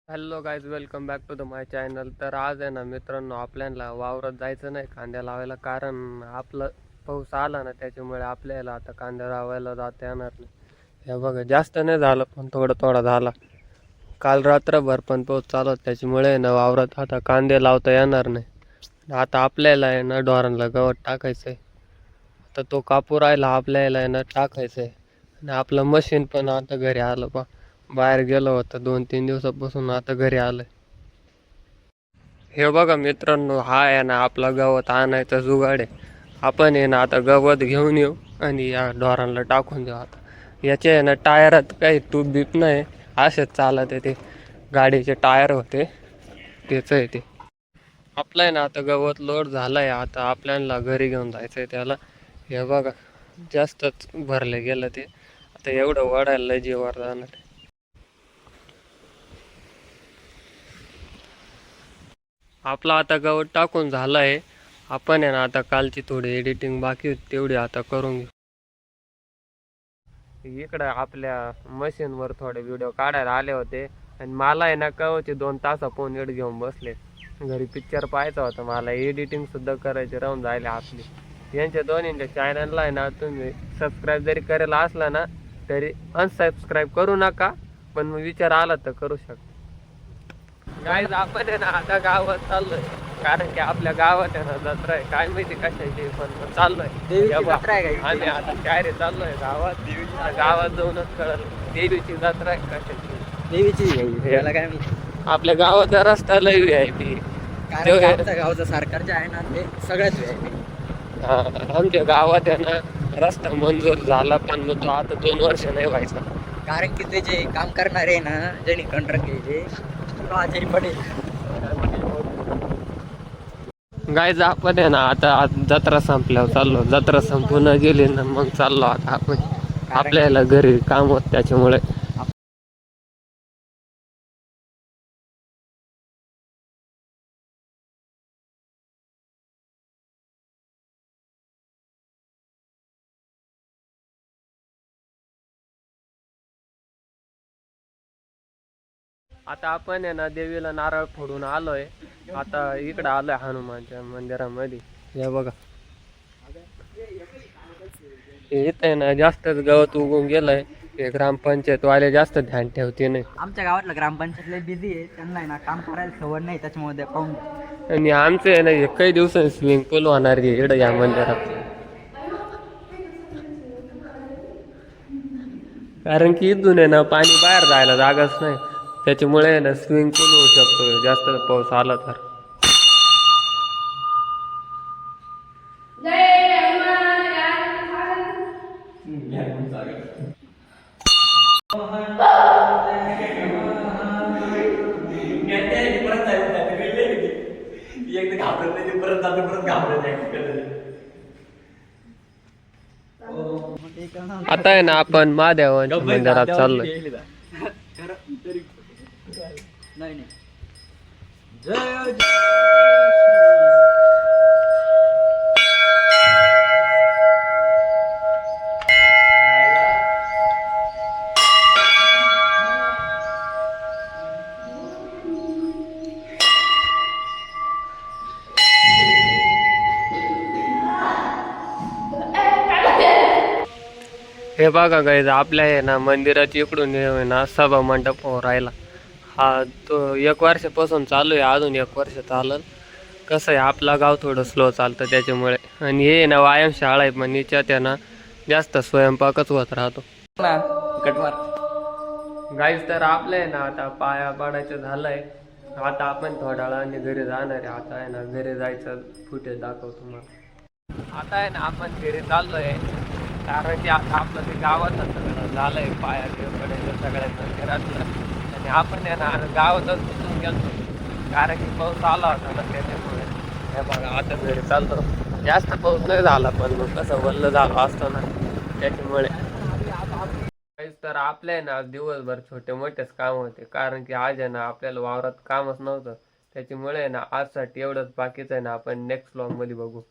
Hello guys, welcome back to the my channel. तर आज आहे ना मित्रांनो, आपल्याला वावरात जायचं नाही कांद्या लावायला, कारण आपलं पाऊस आला ना त्याच्यामुळे आपल्याला आता कांद्या लावायला जाता येणार नाही. हे बघा, जास्त नाही झालं पण थोडं थोडा झाला. काल रात्रभर पण पाऊस चालू होता, त्याच्यामुळे ना वावरात आता कांदे लावता येणार नाही. आता आपल्याला आहे ना ढोरांना गवत टाकायचं आहे. आता तो कापू राहिला, आपल्याला आहे ना टाकायचं आहे. आणि आपलं मशीन पण आता घरी आलं पा, बाहेर गेलो होतं 2-3 दिवसापासून, आता घरी आलंय. हे बघा मित्रांनो, हा आहे ना आपला गवत आणायचा जुगाड आहे. आपण आहे ना आता गवत घेऊन येऊ आणि या ढोरांना टाकून देऊ. आता याचे आहे ना टायरात काही तूप बीप नाही, असेच चालत आहे. ते गाडीचे टायर होते तेच आहे ते. आपलं आहे ना आता गवत लोड झालंय, आता आपल्याला घरी घेऊन जायचं आहे त्याला. हे बघा, जास्तच भरले गेलं ते. आता एवढं वाढायला लय जीवावर जाणार. आपला आता गवत टाकून झालं आहे. आपण आहे ना आता कालची थोडी एडिटिंग बाकी होती, तेवढी आता करून घेऊ. इकडं आपल्या मशीनवर थोडे व्हिडिओ काढायला आले होते आणि मला आहे ना कवचे 2 तास फोन एड घेऊन बसले. घरी पिक्चर पाहायचा होता, मला एडिटिंग सुद्धा करायची राहून जायला आपली. यांच्या दोन्हींच्या चॅनलला आहे ना तुम्ही सबस्क्राईब जरी करायला असला ना तरी अनसबस्क्राईब करू नका, पण मग विचार आला तर करू शकता. गाईज, आपण आहे ना आता गावात चाललोय, कारण की आपल्या गावात आहे ना जत्रा आहे. काय माहिती कशाची, पण चाललोय. आम्ही आता काय रे चाललोय गावात. गावात जाऊनच कळलं देवीची जत्रा आहे कशाची. देवीची याला काय आपल्या गावाचा रस्ता लय VIP. गावचं सरकार जे आहे ना ते सगळ्यात आमच्या गावात आहे ना रस्ता मंजूर झाला, पण मग तो आता 2 वर्ष नाही व्हायचा. कारण की ते जे काम करणारे ना, ज्यांनी कॉन्ट्रॅक्ट घ्यायचे तो आजारी पडेल. गाईज, आपण आहे ना आता जत्रा संपल्यावर चाललो. जत्रा संपून गेली ना मग चाललो आता आपण. आपल्याला घरी काम होत त्याच्यामुळे. आता आपण आहे ना देवीला नारळ फोडून आलोय. आता इकडं आलोय हनुमानच्या मंदिरामध्ये. हे बघा, इथं आहे ना जास्तच गवत उगून गेलंय. हे ग्रामपंचायत वाले जास्त ध्यान ठेवते नाही. आमच्या गावातलं ग्रामपंचायत लय बिझी आहे, त्यांना आहे ना काम करायला सवड नाही, त्याच्यामुळे पाहून. आणि आमचं आहे ना काही दिवसांनी स्विमिंग पूल होणार आहे इकडं या मंदिरात. कारण की इथून आहे ना पाणी बाहेर जायला जागाच नाही, त्याच्यामुळे आहे ना स्विमिंग पूल होऊ शकतो जास्त पाऊस आला तर. आता आहे ना आपण महादेवांच्या मंदिरात चाललोय. हे बघा गाईज, आपल्या आहे ना मंदिराची इकडून आहे ना सभा मंडप राहिला. हा तो 1 वर्षापासून चालू आहे, अजून 1 वर्ष चालल. कसं आहे, आपला गाव थोडं स्लो चालतं त्याच्यामुळे. आणि हे ना व्यायामशाळा आहे, पण याच्यात आहे ना जास्त स्वयंपाकच होत राहतो. गाईज, तर आपलं आहे ना आता पाया पाडायचं झालंय. आता आपण थोड्या वेळाने घरी जाणार आहे. आता आहे ना घरी जायचं फुटेज दाखवतो तुम्हाला. आता आहे ना आपण घरी चाललोय, कारण की आता आपलं ते गावातच सगळं झालंय, पाया पडायचं सगळ्या मंदिरातलं. आणि आपण आहे ना गावातच बसून गेलो, कारण की पाऊस आला होता ना त्याच्यामुळे. हे बघा, आता घरी चालतो. जास्त पाऊस नाही झाला, पण मग कसं वल्ल झालं असतं ना त्याच्यामुळे. तर आपल्या ना दिवसभर छोटे मोठेच काम होते, कारण की आज आहे ना आपल्याला वावरात कामच नव्हतं. त्याच्यामुळे ना आजसाठी एवढंच. बाकीचं आहे ना आपण नेक्स्ट व्लॉग मध्ये बघू.